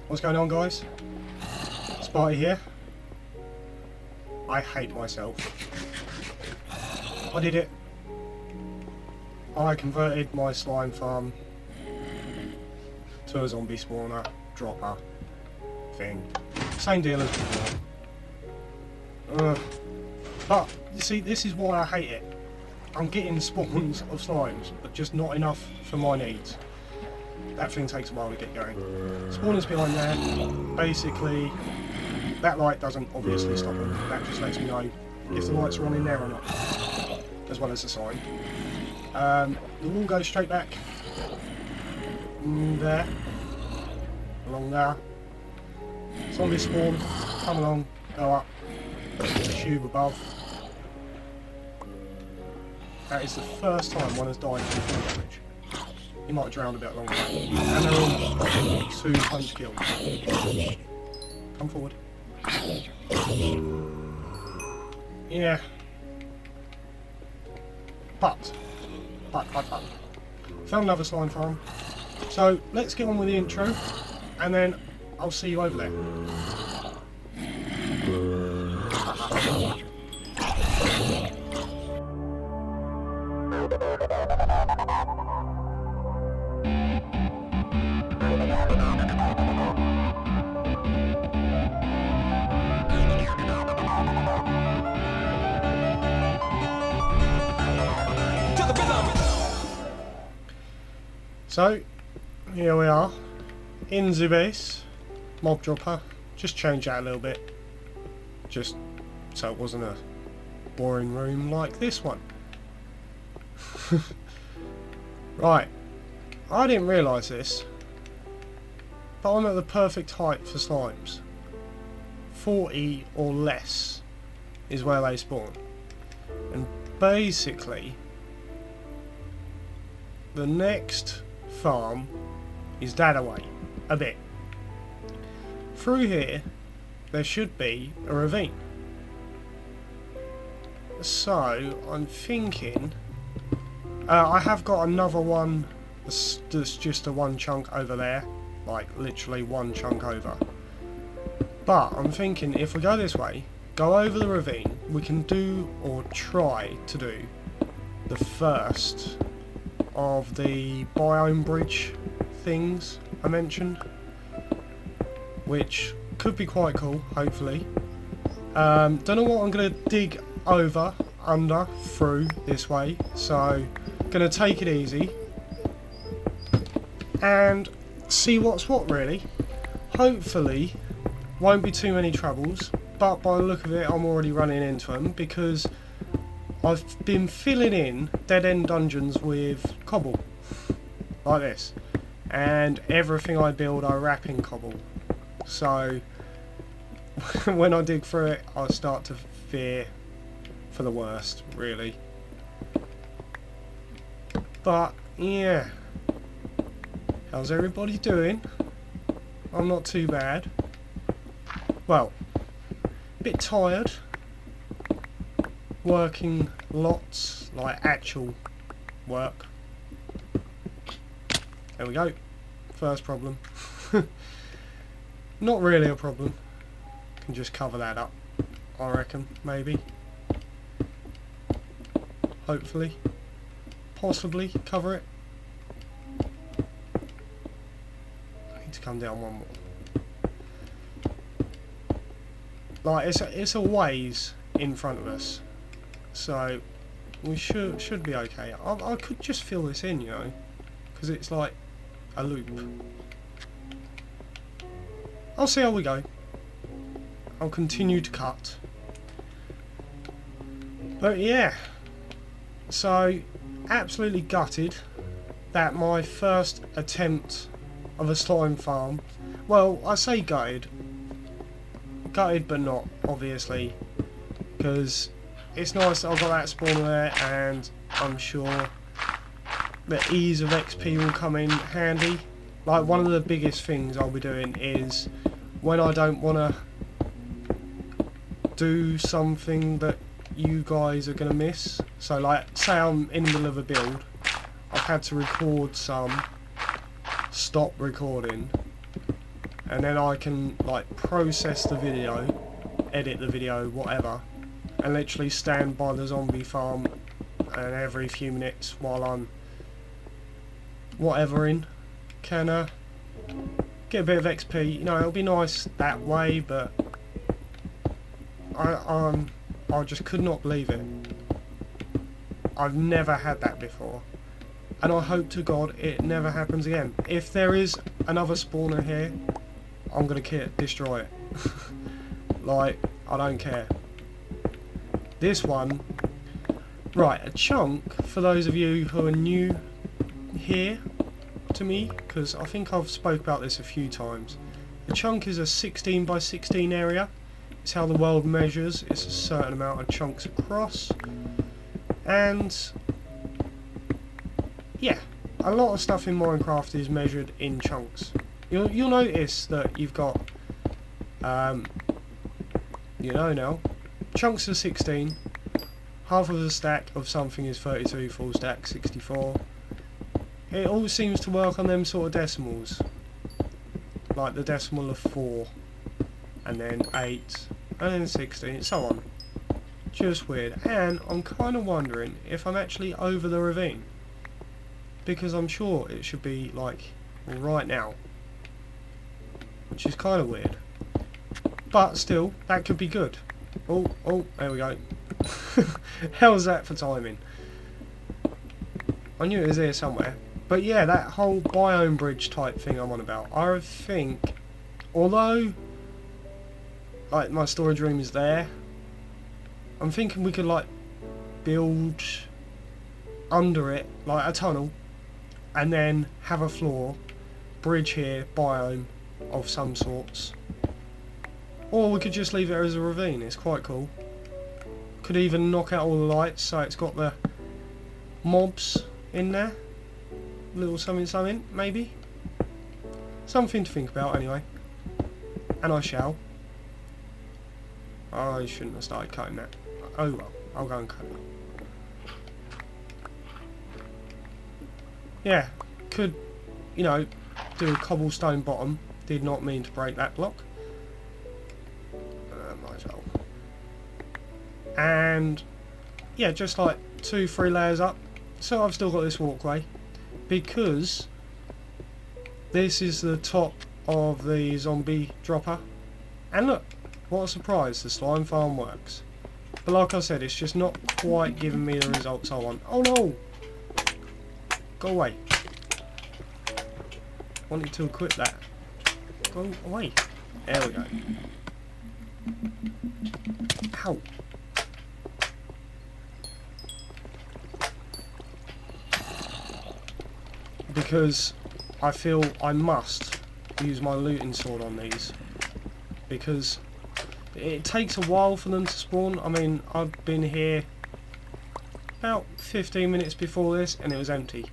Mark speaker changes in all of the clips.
Speaker 1: What's going on, guys? Sparty here. I hate myself. I did it. I converted my slime farm to a zombie spawner, dropper thing. Same deal as before. But, you see, this is why I hate it. I'm getting spawns of slimes, but just not enough for my needs. That thing takes a while to get going. Spawners behind there, basically, that light doesn't obviously stop them. That just lets me know if the lights are on in there or not, as well as the sign. The wall goes straight back there, along there. Zombie spawn, come along, go up, tube above. That is the first time one has died from full damage. He might have drowned a bit along the way. And they're all 2 punch kills. Come forward. Yeah. But. Found another slime farm. So, let's get on with the intro. And then, I'll see you over there. So, here we are, in the base, mob dropper. Just change that a little bit, just so it wasn't a boring room like this one. Right, I didn't realise this, but I'm at the perfect height for slimes. 40 or less is where they spawn, and basically the next farm is that away a bit. Through here there should be a ravine, so I'm thinking I have got another one that's just a one chunk over there, like literally one chunk over, but I'm thinking if we go this way, go over the ravine, we can do or try to do the first of the biome bridge things I mentioned, which could be quite cool, hopefully. Don't know what I'm going to dig over, under, through this way, so going to take it easy and see what's what, really. Hopefully won't be too many troubles, but by the look of it I'm already running into them because I've been filling in dead-end dungeons with cobble, like this, and everything I build I wrap in cobble, so when I dig through it I start to fear for the worst, really. But yeah, how's everybody doing? I'm not too bad. Well, a bit tired. Working lots, like actual work. There we go. First problem. Not really a problem. Can just cover that up, I reckon, maybe. Hopefully. Possibly cover it. I need to come down one more. Like, it's a ways in front of us. So we should be okay. I could just fill this in, you know, because it's like a loop. I'll see how we go. I'll continue to cut. But yeah, so absolutely gutted that my first attempt of a slime farm, well, I say gutted but not, obviously, because it's nice that I've got that spawner there, and I'm sure the ease of XP will come in handy. Like, one of the biggest things I'll be doing is when I don't want to do something that you guys are going to miss. So, like, say I'm in the middle of a build, I've had to record some, stop recording, and then I can like process the video, edit the video, whatever, and literally stand by the zombie farm and every few minutes while I'm whatevering can get a bit of XP. You know, it'll be nice that way, but I just could not believe it. I've never had that before, and I hope to God it never happens again. If there is another spawner here, I'm gonna destroy it. Like, I don't care. This one, right, a chunk, for those of you who are new here to me, because I think I've spoke about this a few times. A chunk is a 16 by 16 area. It's how the world measures. It's a certain amount of chunks across. And yeah, a lot of stuff in Minecraft is measured in chunks. You'll notice that you've got, you know now, chunks are 16, half of the stack of something is 32, full stack 64. It all seems to work on them sort of decimals, like the decimal of 4, and then 8, and then 16, so on. Just weird. And I'm kind of wondering if I'm actually over the ravine, because I'm sure it should be like right now, which is kind of weird, but still, that could be good. Oh, there we go. How's that for timing? I knew it was here somewhere. But yeah, that whole biome bridge type thing I'm on about, I think, although like my storage room is there, I'm thinking we could like build under it like a tunnel, and then have a floor, bridge here, biome of some sorts. Or we could just leave it as a ravine. It's quite cool. Could even knock out all the lights so it's got the mobs in there. Little something, maybe. Something to think about anyway. And I shall. I shouldn't have started cutting that. Oh well, I'll go and cut it. Yeah, could, you know, do a cobblestone bottom. Did not mean to break that block. Might as well. And yeah, just like 2-3 layers up. So I've still got this walkway, because this is the top of the zombie dropper. And look, what a surprise, the slime farm works. But like I said, it's just not quite giving me the results I want. Oh no! Go away. Wanted to equip that. Go away. There we go. Ow. Because I feel I must use my looting sword on these, because it takes a while for them to spawn. I mean, I've been here about 15 minutes before this and it was empty,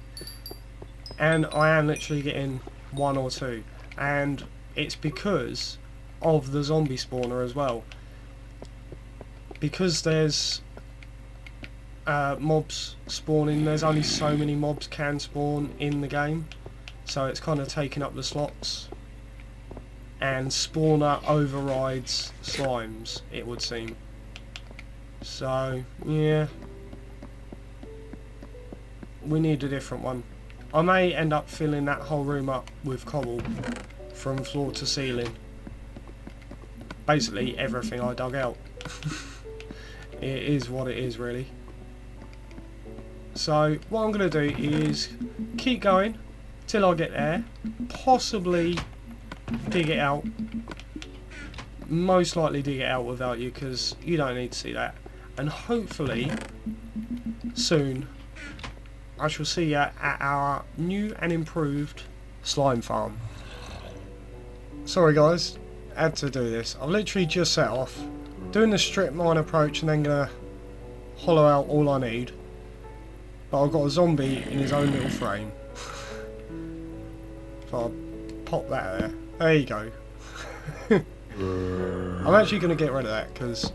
Speaker 1: and I am literally getting 1 or 2, and it's because of the zombie spawner as well, because there's mobs spawning. There's only so many mobs can spawn in the game, so it's kind of taking up the slots, and spawner overrides slimes, it would seem. So yeah, we need a different one. I may end up filling that whole room up with cobble from floor to ceiling, basically everything I dug out. It is what it is, really. So what I'm going to do is keep going till I get there, possibly dig it out, most likely dig it out without you, because you don't need to see that, and hopefully soon I shall see you at our new and improved slime farm. Sorry guys, had to do this. I've literally just set off doing the strip mine approach and then gonna hollow out all I need. But I've got a zombie in his own little frame. So I'll pop that there. There you go. I'm actually going to get rid of that because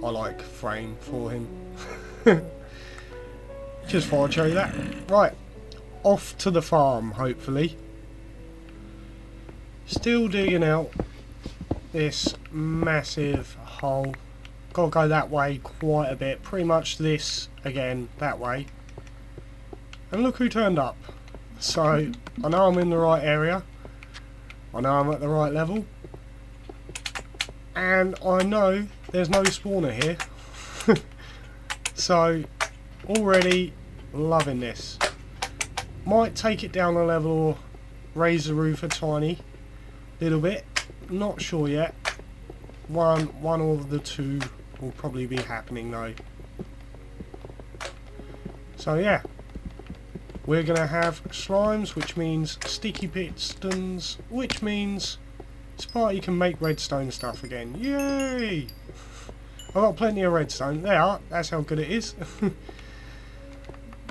Speaker 1: I like frame for him. Just thought I'd show you that. Right, off to the farm, hopefully. Still digging out this massive hole. Gotta go that way quite a bit. Pretty much this again, that way. And look who turned up. So, I know I'm in the right area. I know I'm at the right level. And I know there's no spawner here. So, already loving this. Might take it down a level or raise the roof a tiny little bit. Not sure yet. One or the two will probably be happening though. So yeah. We're going to have slimes, which means sticky pistons, which means Sparty can make redstone stuff again. Yay! I've got plenty of redstone. There, that's how good it is. I've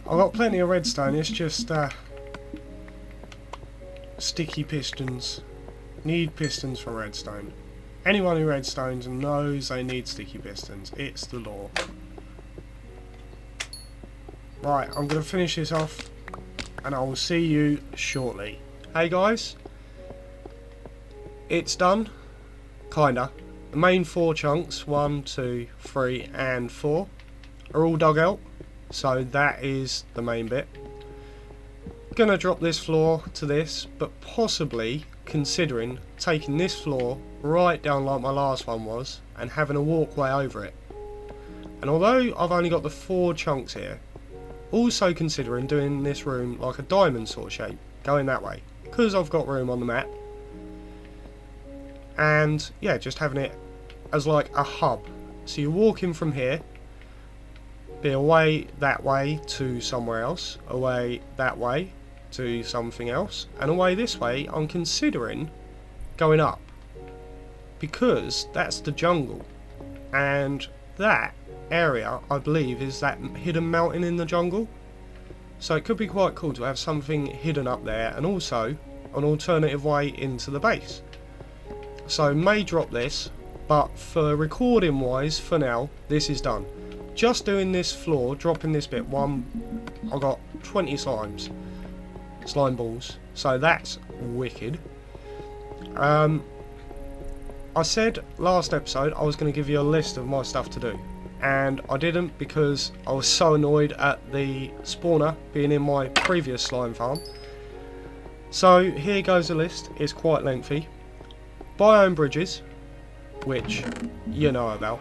Speaker 1: got plenty of redstone, it's just sticky pistons. Need pistons for redstone. Anyone who redstones knows they need sticky pistons. It's the law. Right, I'm going to finish this off and I will see you shortly. Hey guys, it's done. Kinda. The main 4 chunks, 1, 2, 3 and 4, are all dug out. So that is the main bit. Gonna drop this floor to this, but possibly considering taking this floor right down like my last one was and having a walkway over it. And although I've only got the 4 chunks here, also considering doing this room like a diamond sort of shape, going that way, because I've got room on the map. And yeah, just having it as like a hub. So you're walking from here, be away that way to somewhere else, away that way to something else, and away this way. I'm considering going up because that's the jungle, and that area I believe is that hidden mountain in the jungle. So it could be quite cool to have something hidden up there, and also an alternative way into the base. So may drop this, but for recording wise, for now, this is done. Just doing this floor, dropping this bit, I got 20 slime balls, so that's wicked. I said last episode I was going to give you a list of my stuff to do, and I didn't because I was so annoyed at the spawner being in my previous slime farm. So here goes the list. It's quite lengthy. Biome bridges, which you know about.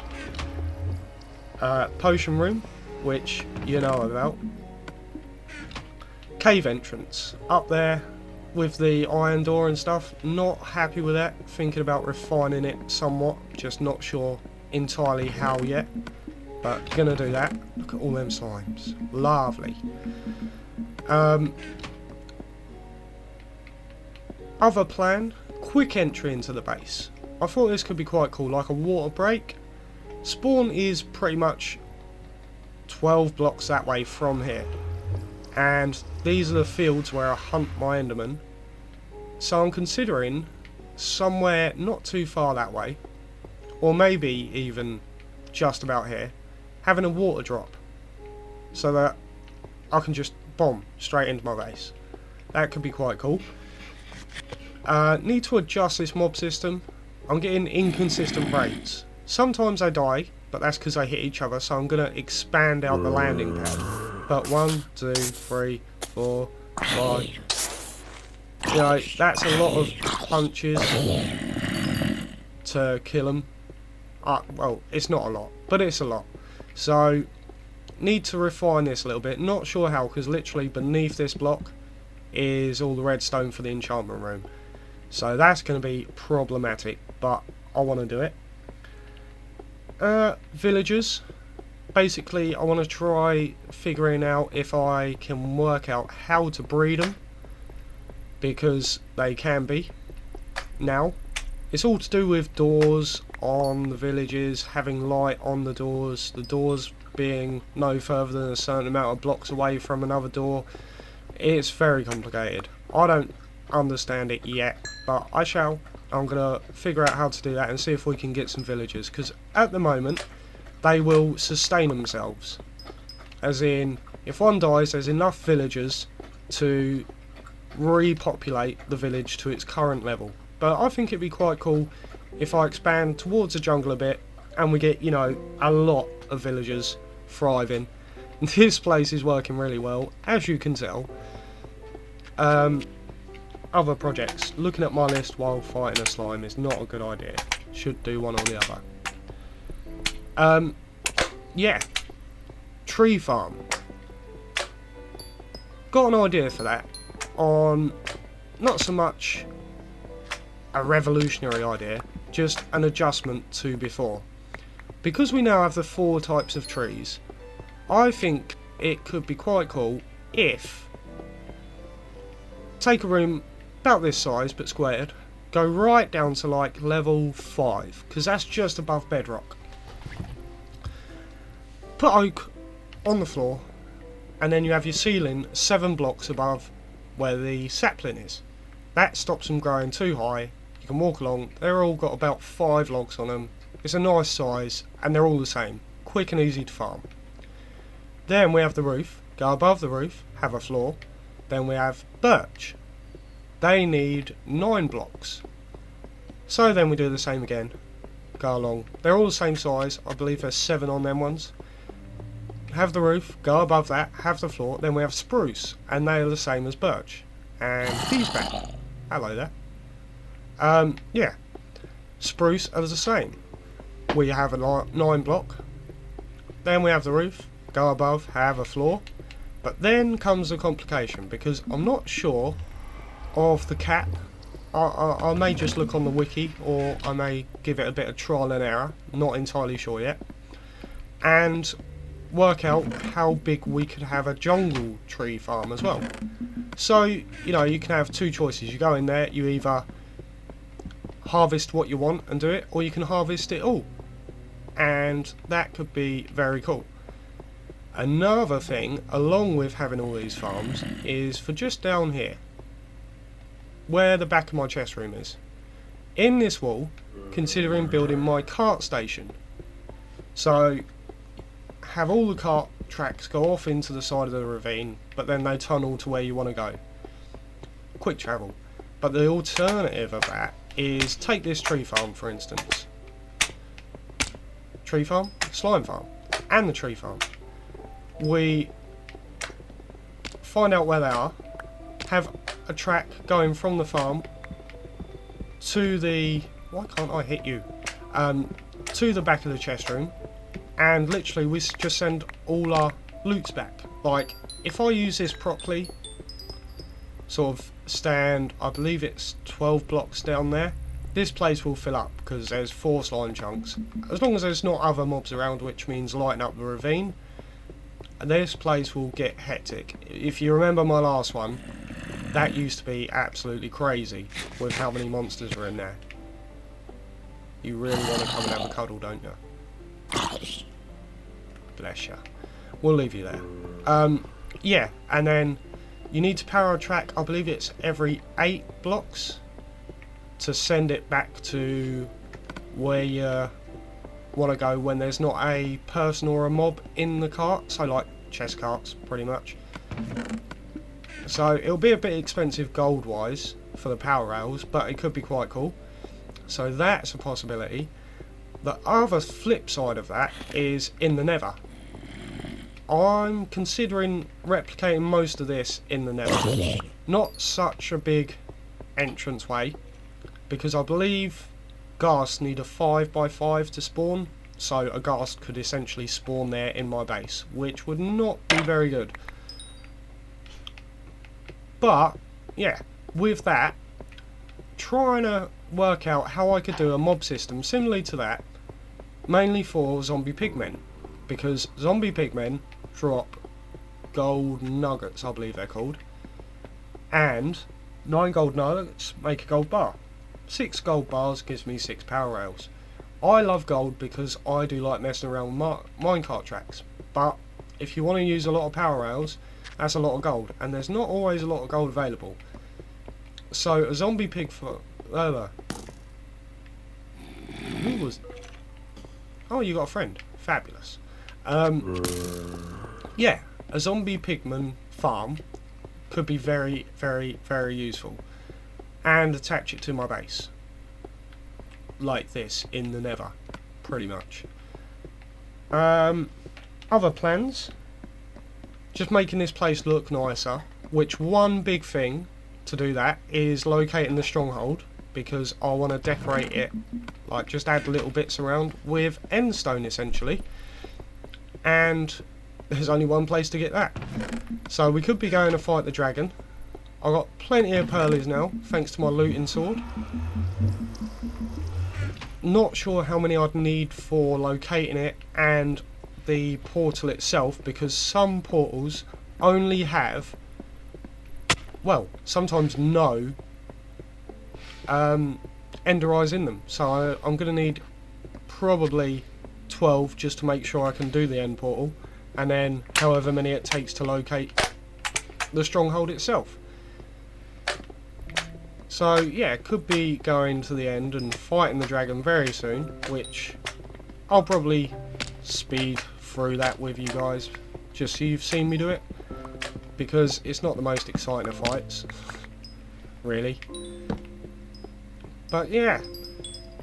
Speaker 1: Potion room, which you know about. Cave entrance, up there with the iron door and stuff. Not happy with that, thinking about refining it somewhat, just not sure entirely how yet, but gonna do that. Look at all them slimes, lovely. Other plan, quick entry into the base. I thought this could be quite cool, like a water break. Spawn is pretty much 12 blocks that way from here, and these are the fields where I hunt my enderman. So I'm considering somewhere not too far that way, or maybe even just about here, having a water drop so that I can just bomb straight into my base. That could be quite cool. Need to adjust this mob system. I'm getting inconsistent rates. Sometimes I die, but that's because I hit each other, so I'm going to expand out the landing pad. But 1, 2, 3, 4, 5. You know, that's a lot of punches to kill them. Well, it's not a lot, but it's a lot. So, need to refine this a little bit. Not sure how, because literally beneath this block is all the redstone for the enchantment room. So that's going to be problematic, but I want to do it. Villagers. Basically, I want to try figuring out if I can work out how to breed them, because they can be. Now, it's all to do with doors on the villages, having light on the doors being no further than a certain amount of blocks away from another door. It's very complicated. I don't understand it yet, but I shall. I'm going to figure out how to do that and see if we can get some villagers, because at the moment they will sustain themselves, as in if one dies there's enough villagers to repopulate the village to its current level. But I think it'd be quite cool if I expand towards the jungle a bit and we get, you know, a lot of villagers thriving. This place is working really well, as you can tell. Other projects. Looking at my list while fighting a slime is not a good idea. Should do one or the other. Yeah. Tree farm. Got an idea for that. On not so much a revolutionary idea, just an adjustment to before. Because we now have the 4 types of trees, I think it could be quite cool if take a room about this size but squared, go right down to like level 5, because that's just above bedrock. Put oak on the floor, and then you have your ceiling 7 blocks above where the sapling is. That stops them growing too high. You can walk along, they're all got about 5 logs on them. It's a nice size and they're all the same, quick and easy to farm. Then we have the roof, go above the roof, have a floor. Then we have birch. They need 9 blocks. So then we do the same again, go along. They're all the same size, I believe there's 7 on them ones. Have the roof, go above that, have the floor. Then we have spruce, and they are the same as birch. And he's back. Hello there. Yeah. Spruce are the same. We have a 9 block. Then we have the roof, go above, have a floor. But then comes the complication, because I'm not sure of the cap. I may just look on the wiki, or I may give it a bit of trial and error. Not entirely sure yet. And work out how big we could have a jungle tree farm as well. So, you know, you can have 2 choices. You go in there, you either harvest what you want and do it, or you can harvest it all. And that could be very cool. Another thing, along with having all these farms, is for just down here, where the back of my chest room is. In this wall, considering building my cart station. So, have all the cart tracks go off into the side of the ravine, but then they tunnel to where you want to go. Quick travel. But the alternative of that is take this tree farm, for instance. Tree farm, slime farm, and the tree farm. We find out where they are, have a track going from the farm to the... Why can't I hit you? To the back of the chest room, and literally we just send all our loots back. Like, if I use this properly, sort of stand, I believe it's 12 blocks down there, this place will fill up because there's 4 slime chunks. As long as there's not other mobs around, which means lighting up the ravine, this place will get hectic. If you remember my last one, that used to be absolutely crazy with how many monsters were in there. You really want to come and have a cuddle, don't you? Bless you. We'll leave you there. Yeah, and then you need to power a track, I believe it's every 8 blocks, to send it back to where you want to go when there's not a person or a mob in the cart. So like chest carts, pretty much. So it'll be a bit expensive gold wise for the power rails, but it could be quite cool. So that's a possibility. The other flip side of that is in the nether. I'm considering replicating most of this in the nether. Not such a big entranceway, because I believe ghasts need a 5x5 to spawn, so a ghast could essentially spawn there in my base, which would not be very good. But yeah, with that, trying to work out how I could do a mob system similarly to that, mainly for zombie pigmen, because zombie pigmen drop gold nuggets, I believe they're called, and 9 gold nuggets make a gold bar. 6 gold bars gives me 6 power rails. I love gold because I do like messing around with minecart tracks, but if you want to use a lot of power rails, that's a lot of gold, and there's not always a lot of gold available. So a zombie pig for... Who was... Oh, you got a friend. Fabulous. Yeah, a zombie pigman farm could be very, very, very useful. And attach it to my base. like this in the nether, pretty much. Other plans, just making this place look nicer, which one big thing to do that is locating the stronghold, because I want to decorate it, like just add little bits around with endstone essentially, and there's only one place to get that. So we could be going to fight the dragon. I've got plenty of pearlies now, thanks to my looting sword. Not sure how many I'd need for locating it and the portal itself, because some portals only have, well, sometimes no ender eyes in them. So I'm going to need probably 12 just to make sure I can do the end portal, and then however many it takes to locate the stronghold itself. So yeah, could be going to the end and fighting the dragon very soon, which I'll probably speed through that with you guys, just so you've seen me do it, because it's not the most exciting of fights, really. But yeah,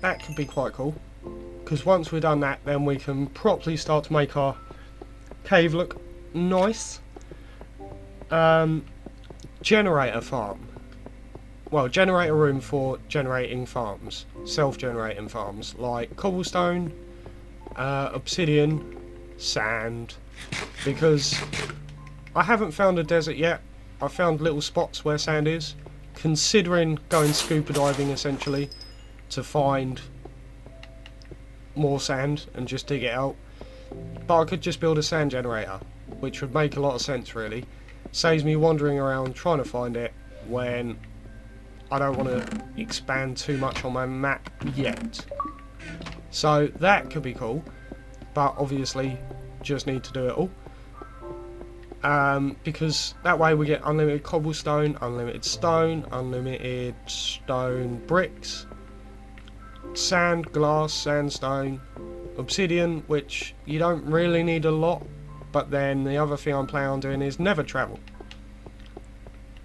Speaker 1: that could be quite cool, because once we've done that, then we can properly start to make our cave look nice. Generator farm. Well, generator room for generating farms, self-generating farms, like cobblestone, obsidian, sand, because I haven't found a desert yet. I found little spots where sand is, considering going scuba diving essentially to find more sand and just dig it out. But I could just build a sand generator, which would make a lot of sense really. Saves me wandering around trying to find it when I don't want to expand too much on my map yet. So that could be cool, but obviously just need to do it all. Because that way we get unlimited cobblestone, unlimited stone, unlimited stone bricks, sand, glass, sandstone, obsidian, which you don't really need a lot, but then the other thing I'm planning on doing is never travel.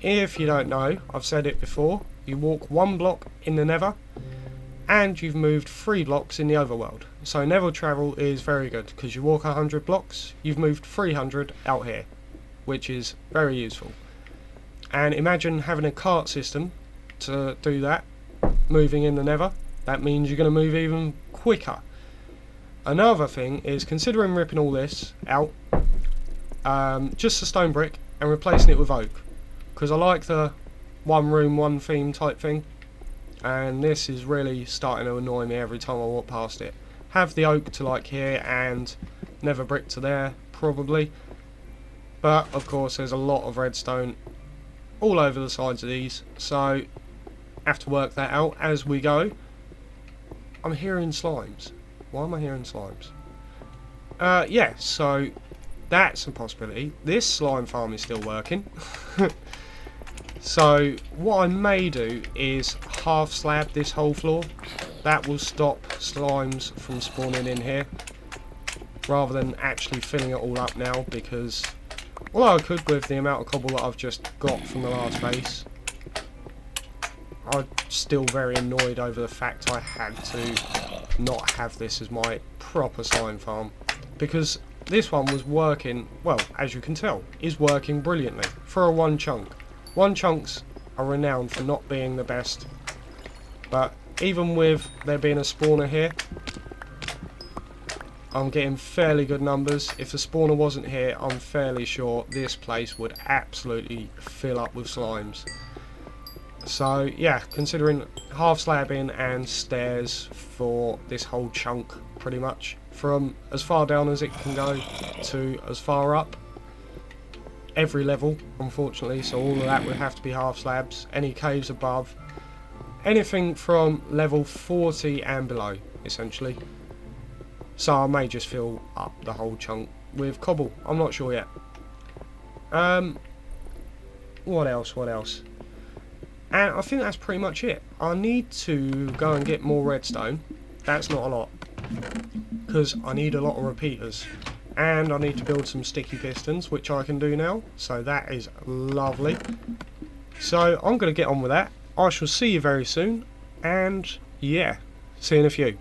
Speaker 1: If you don't know, I've said it before, you walk 1 block in the nether and you've moved 3 blocks in the overworld. So never travel is very good, because you walk 100 blocks, you've moved 300 out here, which is very useful. And imagine having a cart system to do that, moving in the nether. That means you're going to move even quicker. Another thing is, considering ripping all this out, just a stone brick and replacing it with oak, because I like the one room, one theme type thing, and this is really starting to annoy me every time I walk past it. Have the oak to like here and nether brick to there, probably, but of course there's a lot of redstone all over the sides of these, so have to work that out as we go. I'm hearing slimes. Why am I hearing slimes? Yeah, so that's a possibility. This slime farm is still working. So what I may do is half slab this whole floor. That will stop slimes from spawning in here, rather than actually filling it all up now, because although I could with the amount of cobble that I've just got from the last base, I'm still very annoyed over the fact I had to not have this as my proper slime farm, because this one was working, well, as you can tell, is working brilliantly for a 1 chunk. 1 chunks are renowned for not being the best, but even with there being a spawner here, I'm getting fairly good numbers. If the spawner wasn't here, I'm fairly sure this place would absolutely fill up with slimes. So yeah, considering half slabbing and stairs for this whole chunk, pretty much from as far down as it can go to as far up, every level unfortunately, so all of that would have to be half slabs. Any caves above, anything from level 40 and below essentially. So I may just fill up the whole chunk with cobble, I'm not sure yet. What else? And I think that's pretty much it. I need to go and get more redstone. That's not a lot, because I need a lot of repeaters. And I need to build some sticky pistons, which I can do now. So that is lovely. So I'm going to get on with that. I shall see you very soon. And yeah, See you in a few.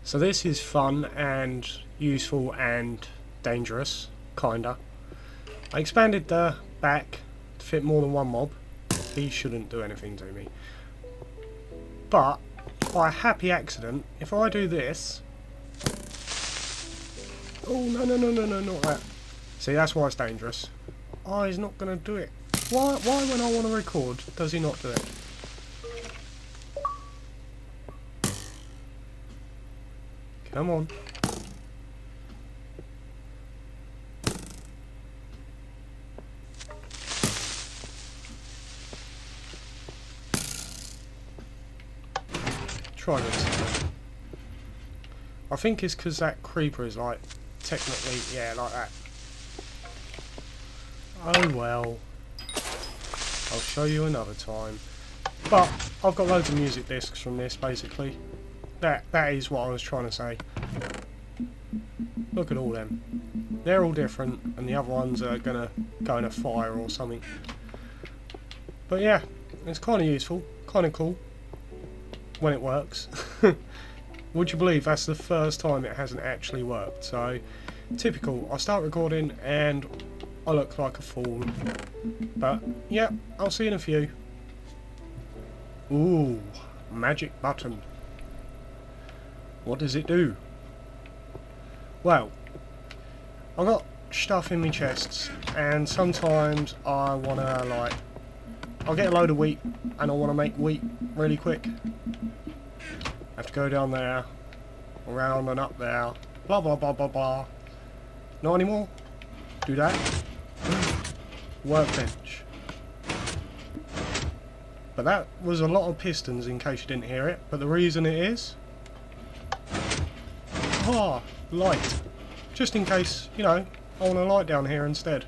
Speaker 1: So this is fun and useful and dangerous, kinda. I expanded the back to fit more than one mob. He shouldn't do anything to me. But, by a happy accident, if I do this... Oh, no, not that. See, that's why it's dangerous. Oh, he's not going to do it. Why when I want to record, does he not do it? Come on. Try this. I think it's because that creeper is like, technically, yeah, like that. Oh well. I'll show you another time. But, I've got loads of music discs from this, basically. That is what I was trying to say. Look at all them. They're all different, and the other ones are gonna go in a fire or something. But yeah, it's kind of useful, kind of cool, when it works. Would you believe that's the first time it hasn't actually worked? So, typical. I start recording and I look like a fool. But yeah, I'll see you in a few. Ooh, magic button. What does it do? Well, I've got stuff in my chests, and sometimes I wanna, like, I'll get a load of wheat and I wanna make wheat really quick. I have to go down there, around and up there, blah blah blah blah blah. Not anymore. Do that. Workbench. But that was a lot of pistons in case you didn't hear it, but the reason it is... Ah, light. Just in case, you know, I want a light down here instead.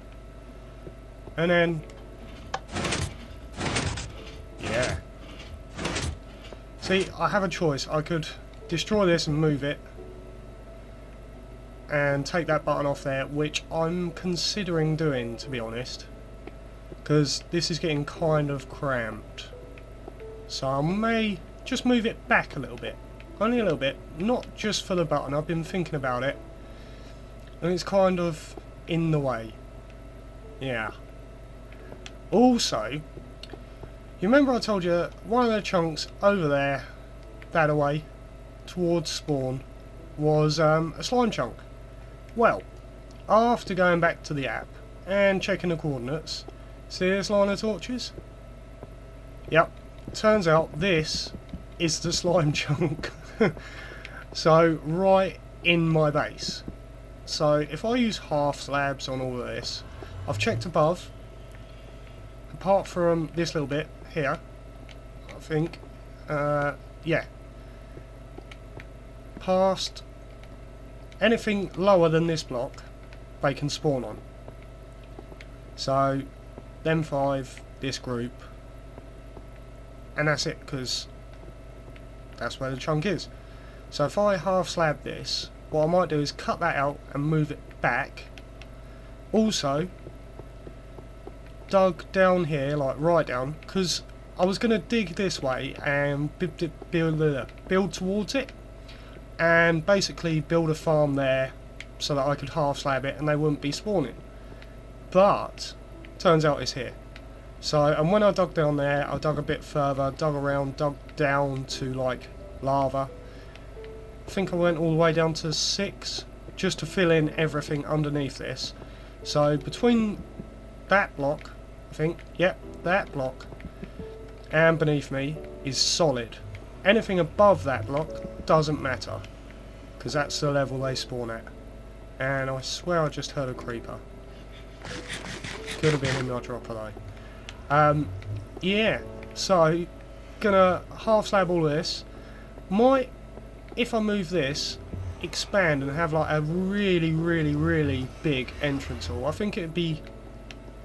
Speaker 1: And then... yeah. See, I have a choice. I could destroy this and move it. And take that button off there, which I'm considering doing, to be honest. Because this is getting kind of cramped. So I may just move it back a little bit. Only a little bit, not just for the button. I've been thinking about it, and it's kind of in the way. Yeah. Also, you remember I told you one of the chunks over there, that away, towards spawn, was a slime chunk. Well, after going back to the app and checking the coordinates, see this line of torches? Yep. Turns out this is the slime chunk. So right in my base. So if I use half slabs on all of this, I've checked above, apart from this little bit here, I think, yeah, past anything lower than this block they can spawn on. So them 5, this group, and that's it, because that's where the chunk is. So if I half slab this, what I might do is cut that out and move it back. Also, dug down here, like right down, because I was going to dig this way and build towards it, and basically build a farm there so that I could half slab it and they wouldn't be spawning. But turns out it's here. So, and when I dug down there, I dug a bit further, dug around, dug down to like lava. I think I went all the way down to 6 just to fill in everything underneath this. So between that block, I think, yep, that block, and beneath me is solid. Anything above that block doesn't matter, because that's the level they spawn at. And I swear I just heard a creeper. Could have been in my dropper though. Yeah, so gonna half slab all this. Might, if I move this, expand and have like a really big entrance hall. I think it'd be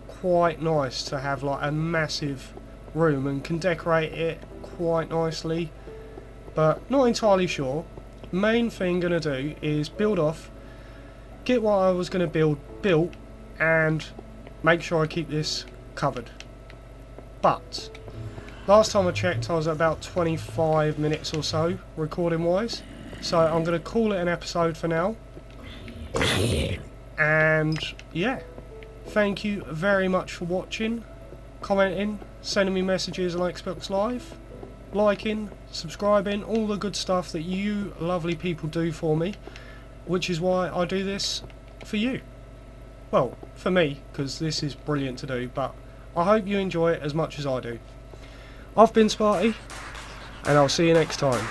Speaker 1: quite nice to have like a massive room and can decorate it quite nicely, but not entirely sure. Main thing gonna do is build off, get what I was gonna build built, and make sure I keep this covered. But last time I checked I was at about 25 minutes or so recording wise, so I'm going to call it an episode for now. And yeah, thank you very much for watching, commenting, sending me messages on Xbox Live, liking, subscribing, all the good stuff that you lovely people do for me, which is why I do this for you. Well, for me, because this is brilliant to do, but I hope you enjoy it as much as I do. I've been Sparty, and I'll see you next time.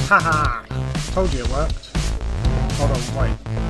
Speaker 1: Haha! Told you it worked. Hold on, wait.